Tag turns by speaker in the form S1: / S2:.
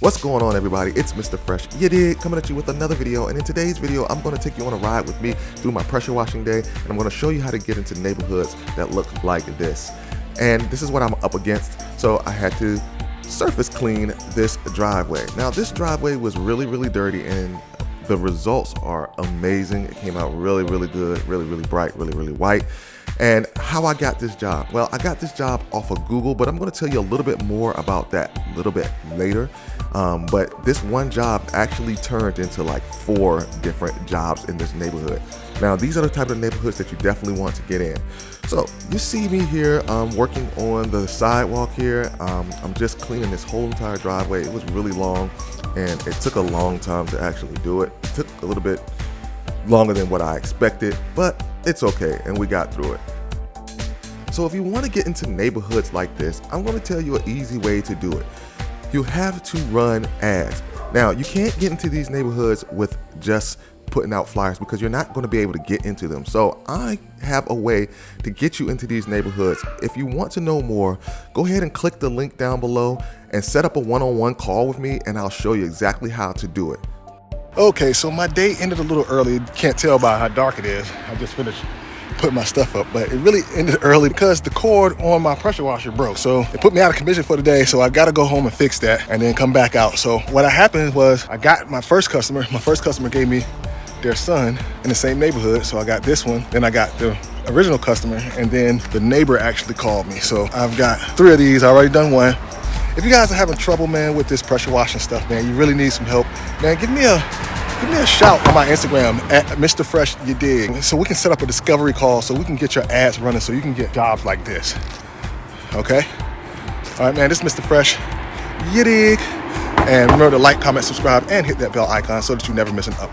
S1: What's going on, everybody? It's Mr. Fresh, you dig, coming at you with another video. And in today's video, I'm going to take you on a ride with me through my pressure washing day, and I'm going to show you how to get into neighborhoods that look like this. And this is what I'm up against, so I had to surface clean this driveway. Now, this driveway was really dirty, and the results are amazing. It came out really good, really bright, really white. And how I got this job? Well, I got this job off of Google, but I'm going to tell you a little bit more about that a little bit later. But this one job actually turned into like 4 different jobs in this neighborhood. Now, these are the type of neighborhoods that you definitely want to get in. So you see me here working on the sidewalk here. I'm just cleaning this whole entire driveway. It was really long, and it took a long time to actually do it. It took a little bit longer than what I expected, but it's okay, and we got through it. So if you want to get into neighborhoods like this, I'm going to tell you an easy way to do it. You have to run ads. Now, you can't get into these neighborhoods with just putting out flyers because you're not going to be able to get into them. So I have a way to get you into these neighborhoods. If you want to know more, go ahead and click the link down below and set up a one-on-one call with me, and I'll show you exactly how to do it. Okay, so my day ended a little early. You can't tell by how dark it is. I just finished putting my stuff up, but it really ended early because the cord on my pressure washer broke. So it put me out of commission for the day, so I gotta go home and fix that and then come back out. So what happened was I got my first customer. My first customer gave me their son in the same neighborhood, so I got this one. Then I got the original customer, and then the neighbor actually called me. So I've got 3 of these. I already done one. If you guys are having trouble, man, with this pressure washing stuff, man, you really need some help, man, give me a shout on my Instagram at Mr. Fresh, you dig, so we can set up a discovery call so we can get your ads running so you can get jobs like this. Okay? All right, man, this is Mr. Fresh, you dig. And remember to like, comment, subscribe, and hit that bell icon so that you never miss an upload.